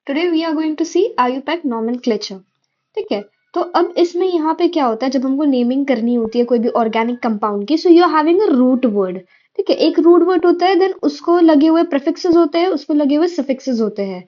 Today we are going to see IUPAC nomenclature. ठीक है। तो अब इसमें यहाँ पे क्या होता है, जब हमको नेमिंग करनी होती है कोई भी ऑर्गेनिक कंपाउंड की, so you are having a root word. ठीक है, एक रूट वर्ड होता है, देन उसको लगे हुए प्रीफिक्सेस होते हैं, उसको लगे हुए सफिक्सेस होते हैं।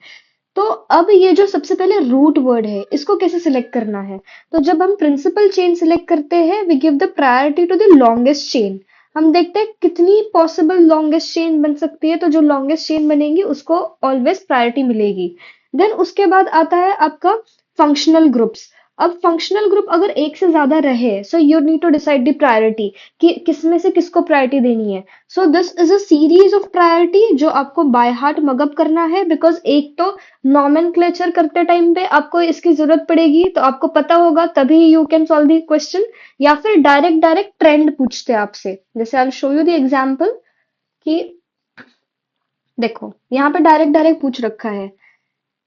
तो अब ये जो सबसे पहले रूट वर्ड है, इसको कैसे सिलेक्ट करना है? तो जब हम प्रिंसिपल चेन सिलेक्ट करते हैं, we give the priority to the longest chain. हम देखते हैं कितनी पॉसिबल लॉन्गेस्ट चेन बन सकती है, तो जो लॉन्गेस्ट चेन बनेगी उसको ऑलवेज प्रायोरिटी मिलेगी। देन उसके बाद आता है आपका फंक्शनल ग्रुप्स। अब फंक्शनल ग्रुप अगर एक से ज्यादा रहे, so you need to decide the priority कि किसमें से किसको प्रायोरिटी देनी है। So this is a series of priority जो आपको बाय हार्ट मगअप करना है, बिकॉज एक तो नॉमेनक्लेचर करते टाइम पे आपको इसकी जरूरत पड़ेगी, तो आपको पता होगा तभी you can solve the question. या फिर डायरेक्ट डायरेक्ट ट्रेंड पूछते हैं आपसे, जैसे I will show you the example कि देखो यहाँ पे डायरेक्ट डायरेक्ट पूछ रखा है,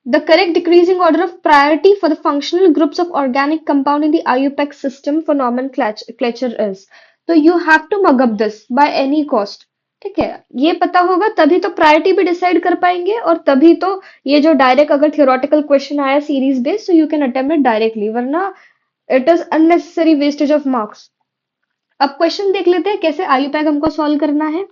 the correct decreasing order of priority for the functional groups of organic compound in the IUPAC system for nomenclature is. तो you have to mug up this by any cost. ठीक है, ये पता होगा तभी तो प्रायोरिटी भी डिसाइड कर पाएंगे, और तभी तो ये जो डायरेक्ट अगर थियोरेटिकल क्वेश्चन आया सीरीज बेस्ड, तो you can attempt it directly, वरना it is unnecessary wastage of marks. अब क्वेश्चन देख लेते हैं कैसे आईयूपैक हमको सॉल्व करना है।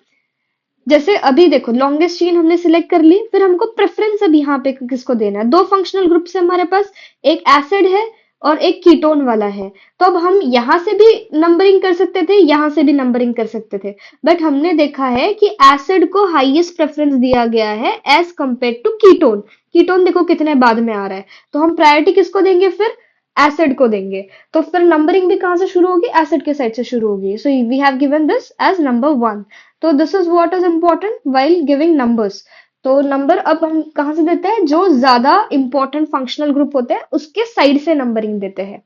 जैसे अभी देखो लॉन्गेस्ट चेन हमने सिलेक्ट कर ली, फिर हमको प्रेफरेंस अब यहाँ पे किसको देना है। दो फंक्शनल ग्रुप से हमारे पास, एक एसिड है और एक कीटोन वाला है। तो अब हम यहाँ से भी नंबरिंग कर सकते थे, यहाँ से भी नंबरिंग कर सकते थे, बट हमने देखा है कि एसिड को हाईएस्ट प्रेफरेंस दिया गया है as compare to ketone. Ketone देखो कितने बाद में आ रहा है, तो हम प्रायोरिटी किसको देंगे फिर? एसिड को देंगे। तो फिर नंबरिंग भी कहां से शुरू होगी? एसिड के साइड से शुरू होगी। So we have given this as number 1। तो this is what is important while giving numbers. तो नंबर अब हम कहां से देते हैं? जो ज्यादा इंपॉर्टेंट फंक्शनल ग्रुप होते हैं उसके साइड से नंबरिंग देते हैं।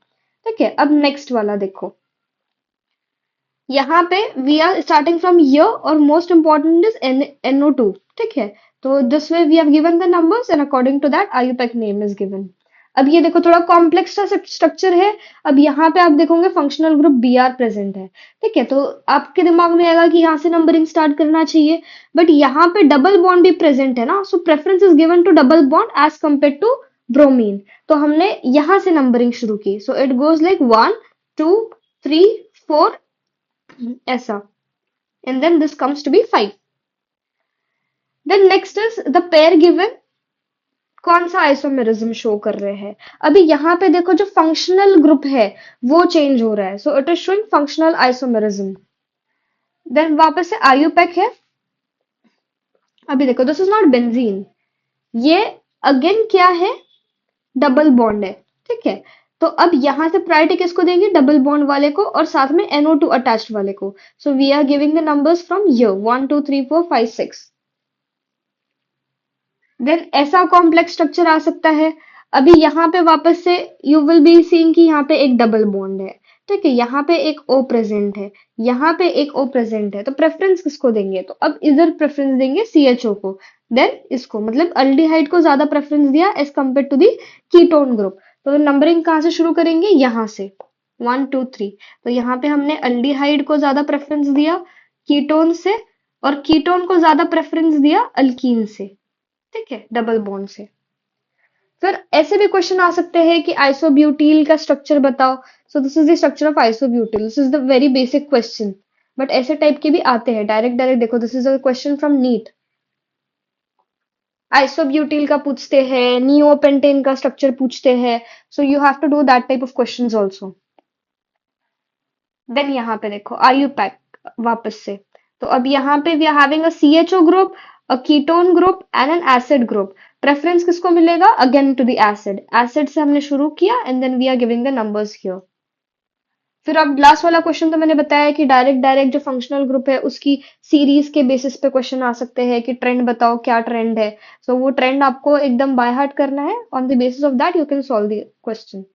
ठीक है, अब नेक्स्ट वाला देखो, यहाँ पे we are starting from here और मोस्ट इंपॉर्टेंट इज NO2। ठीक है, तो this way we have given the numbers and according to that IUPAC name is given. अब ये देखो थोड़ा कॉम्प्लेक्स सा स्ट्रक्चर है। अब यहाँ पे आप देखोगे फंक्शनल ग्रुप Br प्रेजेंट है। ठीक है, तो आपके दिमाग में आएगा कि यहाँ से नंबरिंग स्टार्ट करना चाहिए, बट यहाँ पे डबल बॉन्ड भी प्रेजेंट है ना, so preference is given to double bond as compare to bromine. तो हमने यहाँ से नंबरिंग शुरू की, सो इट गोज लाइक 1 2 3 4 ऐसा, and then this comes to be 5. Then next is the pair given कौन सा आइसोमेरिज्म शो कर रहे हैं। अभी यहाँ पे देखो जो फंक्शनल ग्रुप है वो चेंज हो रहा है, so it is showing functional isomerism. Then वापस से आईयूपैक है। अभी देखो दिस इज नॉट बेंजीन, ये अगेन क्या है? डबल बॉन्ड है। ठीक है, तो अब यहां से प्रायोरिटी किसको देंगे? डबल बॉन्ड वाले को, और साथ में NO2 अटैच्ड वाले को। So we are giving the numbers from here 1 2 3 4 5 6। Then ऐसा कॉम्प्लेक्स स्ट्रक्चर आ सकता है। अभी यहाँ पे वापस से यू विल बी सीइंग कि यहाँ पे एक डबल बॉन्ड है। ठीक है, यहाँ पे एक O प्रेजेंट है, यहाँ पे एक O प्रेजेंट है, तो प्रेफरेंस किसको देंगे? तो अब इधर प्रेफरेंस देंगे CHO को, देन इसको, मतलब अल्डिहाइड को ज्यादा प्रेफरेंस दिया as compare to the ketone group. तो नंबरिंग कहाँ से शुरू करेंगे? यहाँ से 1 2 3। तो यहाँ पे हमने अल्डिहाइड को ज्यादा प्रेफरेंस दिया कीटोन से, और कीटोन को ज्यादा प्रेफरेंस दिया अल्कीन से। ठीक है, डबल बॉन्ड से। फिर ऐसे भी क्वेश्चन आ सकते हैं कि आइसोब्यूटील का स्ट्रक्चर बताओ। So this is the structure of isobutyl, this is the very basic question, but ऐसे टाइप के भी आते हैं डायरेक्ट डायरेक्ट। देखो this is a question from NEET, isobutyl का पूछते हैं, नियोपेंटेन का स्ट्रक्चर पूछते हैं, so you have to do that type of questions also. Then यहाँ पे देखो आईयूपैक वापस से। तो अब यहाँ पे we are having a CHO group, a ketone group and an acid group. Preference किसको मिलेगा? Again to the acid. Acid से हमने शुरू किया and then we are giving the numbers here. फिर अब लास्ट वाला क्वेश्चन तो मैंने बताया कि डायरेक्ट डायरेक्ट जो फंक्शनल ग्रुप है उसकी सीरीज के बेसिस पे क्वेश्चन आ सकते हैं कि ट्रेंड बताओ, क्या ट्रेंड है। सो वो ट्रेंड आपको एकदम बाय हार्ट करना है, on the basis of that you can solve the question.